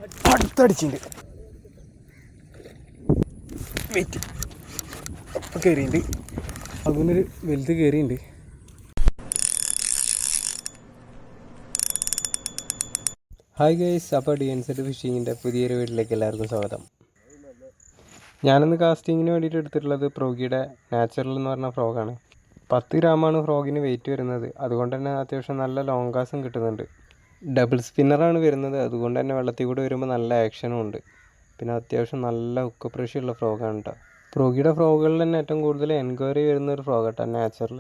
അടുത്തടിച്ചിട്ടുണ്ട്. Wait അപ്പോൾ കയറിയിട്ടുണ്ട്. അതിനൊരു വലുത് കയറിയിട്ടുണ്ട്. ഹായ് ഗൈസ്, അപ്പോൾ DNZ ഫിഷിങ്ങിൻ്റെ പുതിയൊരു വീട്ടിലേക്ക് എല്ലാവർക്കും സ്വാഗതം. ഞാനിന്ന് കാസ്റ്റിങ്ങിന് വേണ്ടിയിട്ട് എടുത്തിട്ടുള്ളത് ഫ്രോഗിയുടെ നാച്ചുറൽ എന്ന് പറഞ്ഞ ഫ്രോഗാണ്. 10 ഗ്രാമാണ് ഫ്രോഗിന് വെയിറ്റ് വരുന്നത്. അതുകൊണ്ട് തന്നെ അത്യാവശ്യം നല്ല ലോങ് കാസും കിട്ടുന്നുണ്ട്. ഡബിൾ സ്പിന്നറാണ് വരുന്നത്. അതുകൊണ്ട് തന്നെ വെള്ളത്തിൽ കൂടെ വരുമ്പോൾ നല്ല ആക്ഷനും ഉണ്ട്. പിന്നെ അത്യാവശ്യം നല്ല ഹുക്ക് പ്രഷറുള്ള ഫ്രോഗാണ് കേട്ടോ. ഫ്രോഗിയുടെ ഫ്രോഗുകളിൽ തന്നെ ഏറ്റവും കൂടുതൽ എൻക്വയറി വരുന്ന ഒരു ഫ്രോഗ് കേട്ടോ നാച്ചുറൽ.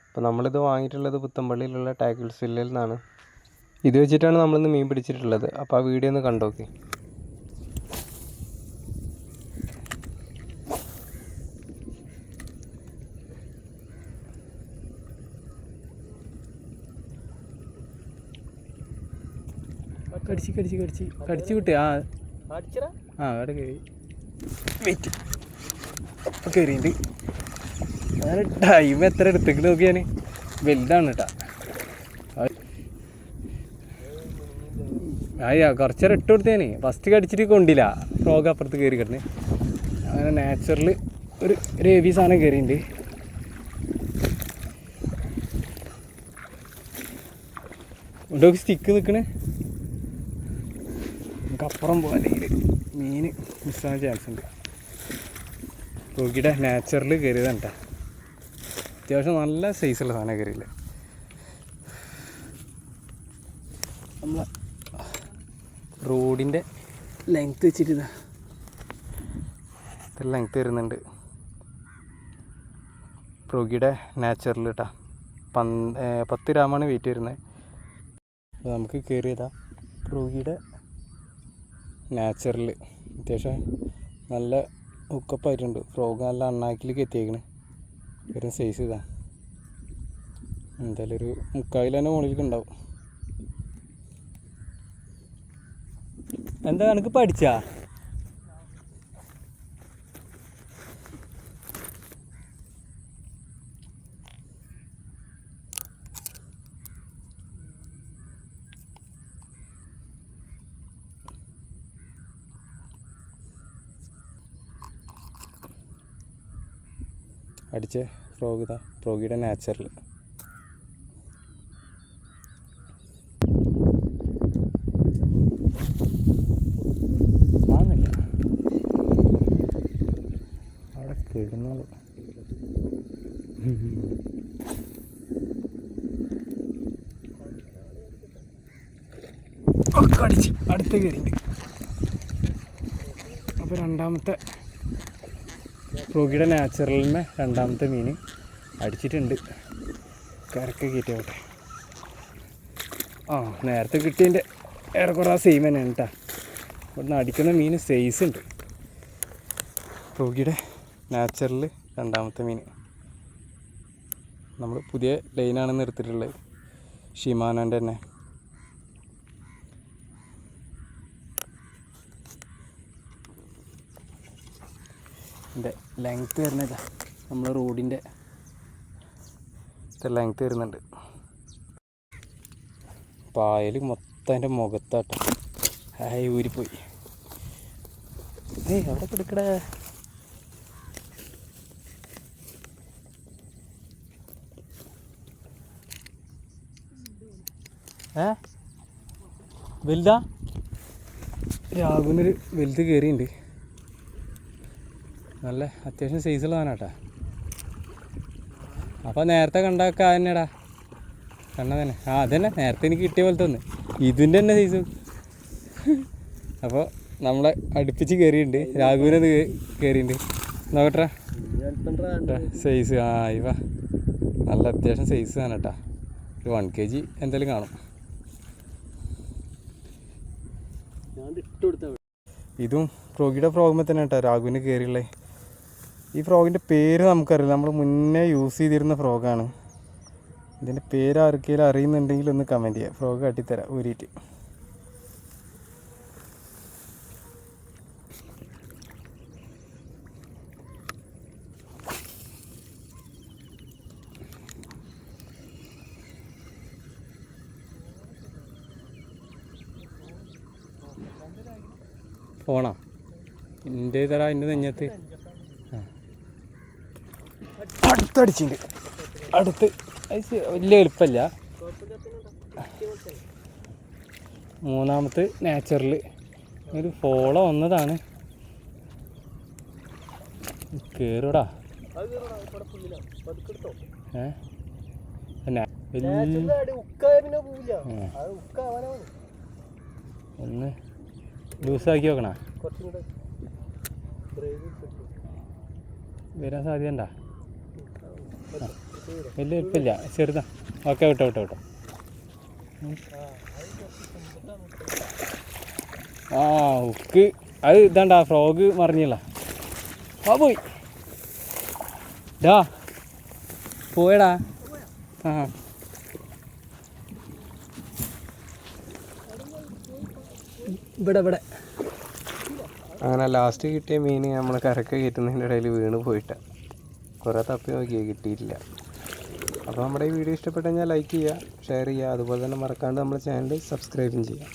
അപ്പോൾ നമ്മളിത് വാങ്ങിയിട്ടുള്ളത് പുത്തമ്പള്ളിയിലുള്ള ടാക്കിൾസ് വില്ലയിൽ നിന്നാണ്. ഇത് വെച്ചിട്ടാണ് നമ്മളിന്ന് മീൻ പിടിച്ചിട്ടുള്ളത്. അപ്പോൾ ആ വീഡിയോ ഒന്ന് കണ്ടോക്കെ. കടിച്ച് കിട്ടി. അവിടെ കയറി വെയിറ്റ് അപ്പോൾ കയറിയിട്ടുണ്ട്. ഞാൻ ടൈം എത്ര എടുത്തേക്കിട്ട് നോക്കിയാൽ വലുതാണ് കേട്ടോ. കുറച്ചേരം ഇട്ട് കൊടുത്തേന്. ഫസ്റ്റ് കടിച്ചിട്ട് കൊണ്ടില്ല. ഫ്രോഗ് അപ്പുറത്ത് കയറി കിടന്ന് അങ്ങനെ നാച്ചുറൽ ഒരു ഹെവി സാധനം കയറിയിട്ടുണ്ട്. ഉണ്ടോക്ക് സ്റ്റിക്ക് നിൽക്കണേ. നമുക്കപ്പുറം പോകാൻ മീൻ മിസ്സാകാൻ ചാൻസ് ഉണ്ട്. ഫ്രോഗിയുടെ നാച്ചുറൽ കയറിയതാണ് കേട്ടോ. അത്യാവശ്യം നല്ല സൈസുള്ള സാധനം കയറിയില്ല. നമ്മൾ റോഡിൻ്റെ ലെങ്ത്ത് വെച്ചിട്ട് ഇത്ര ലെങ്ത്ത് വരുന്നുണ്ട്. ഫ്രോഗിയുടെ നാച്ചുറൽ കേട്ടോ. 10 ഗ്രാമാണ് വെയിറ്റ് വരുന്നത്. അപ്പോൾ നമുക്ക് കയറിയതാ ഫ്രോഗിയുടെ നാച്ചുറൽ. അത്യാവശ്യം നല്ല ഹുക്കപ്പായിട്ടുണ്ട്. ഫ്രോഗ് നല്ല അണ്ണാക്കിലേക്ക് എത്തിയേക്കണ്. ഒരു സൈസ് ഇതാ. എന്തായാലും ഒരു 3/4 കിലോൻ്റെ മുകളിലേക്ക് ഉണ്ടാവും. എന്താ കണക്ക് പഠിച്ചാ? അടിച്ച ഫ്രോഗ് ഇതാ. ഫ്രോഗിയുടെ നാച്ചുറൽ. ആന്നില്ല അവിടെ കിടന്നോളൂ. ഒക്കെ അടിച്ച് അടുത്ത കയറിണ്ട്. അപ്പോൾ രണ്ടാമത്തെ ഫ്രോഗിയുടെ നാച്ചുറലിന് രണ്ടാമത്തെ മീൻ അടിച്ചിട്ടുണ്ട്. കരക്ക് കയറ്റിയാവട്ടെ. നേരത്തെ കിട്ടിയതിൻ്റെ ഏറെക്കുറെ സെയിം തന്നെയാണ് കേട്ടോ. ഇവിടുന്ന് അടിക്കുന്ന മീൻ സൈസ് ഉണ്ട്. ഫ്രോഗിയുടെ നാച്ചുറൽ രണ്ടാമത്തെ മീൻ. നമ്മൾ പുതിയ ലൈനാണ് എടുത്തിട്ടുള്ളത്. ഷിമാനോൻ്റെ തന്നെ. ഇതിൻ്റെ ലെങ്ത്ത് വരുന്നതാ. നമ്മൾ റോഡിൻ്റെ ലെങ്ത്ത് വരുന്നുണ്ട്. പായൽ മൊത്തം അതിൻ്റെ മുഖത്താട്ടോ. ഊരിപ്പോയി. അവിടെ കിടക്കടേ. വലുതാ? രാഘുവിനൊരു വലുത് കയറിയുണ്ട്. നല്ല അത്യാവശ്യം സൈസുള്ള സാധനം. അപ്പോൾ നേരത്തെ കണ്ടൊക്കെ തന്നെടാ. കണ്ണ തന്നെ. അതന്നെ നേരത്തെ എനിക്ക് കിട്ടിയ പോലത്തെ ഒന്ന്. ഇതിൻ്റെ തന്നെ സൈസ്. അപ്പോൾ നമ്മളെ അടുപ്പിച്ച് കയറിയിട്ടുണ്ട്. രാഘുവിനത് കയറിയിട്ടുണ്ട്. നോക്കട്ടെ സൈസ്. ഇവ നല്ല അത്യാവശ്യം സൈസ് സാധനം കേട്ടോ. ഒരു 1 kg എന്തായാലും കാണും. ഇതും ഫ്രോഗിയുടെ ഫ്രോഗുമ്പോൾ തന്നെ കേട്ടോ രാഘുവിന് കയറിയുള്ളത്. ഈ ഫ്രോഗിൻ്റെ പേര് നമുക്കറിയില്ല. നമ്മൾ മുന്നേ യൂസ് ചെയ്തിരുന്ന ഫ്രോഗാണ്. ഇതിൻ്റെ പേര് ആർക്കെങ്കിലും അറിയുന്നുണ്ടെങ്കിൽ ഒന്ന് കമൻറ്റ് ചെയ്യുക. ഫ്രോഗ് കാട്ടിത്തരാം ഊരിയിട്ട്. ഫോണാ എൻ്റെ തരാ എൻ്റെ നെഞ്ഞത്ത് അടുത്തടിച്ചിട്ടുണ്ട് അടുത്ത് വലിയ എളുപ്പമില്ല. മൂന്നാമത്തെ നാച്ചുറൽ ഒരു ഫോളോ വന്നതാണ്. കേറൂടാ ഒന്ന് ലൂസാക്കി നോക്കണ വരാൻ സാധ്യത വലിയ എളുപ്പമില്ല ചെറുതാ. ഓക്കെ വിട്ടോ വിട്ടോ വിട്ടോ. ആ ഉക്ക് അത് ഇതാണ്ടാ ഫ്രോഗ് മറിഞ്ഞില്ല. ആ പോയി ഡാ പോയടാ. ആ ഇവിടെ ഇവിടെ അങ്ങനെ ലാസ്റ്റ് കിട്ടിയ മീൻ നമ്മൾ കരക്ക് കയറ്റുന്നതിൻ്റെ ഇടയിൽ വീണ് പോയിട്ടാണ്. കുറേ തപ്പി നോക്കിയാൽ കിട്ടിയിട്ടില്ല. അപ്പോൾ നമ്മുടെ ഈ വീഡിയോ ഇഷ്ടപ്പെട്ടു കഴിഞ്ഞാൽ ലൈക്ക് ചെയ്യുക, ഷെയർ ചെയ്യുക, അതുപോലെ തന്നെ മറക്കാണ്ട് നമ്മുടെ ചാനൽ സബ്സ്ക്രൈബും ചെയ്യുക.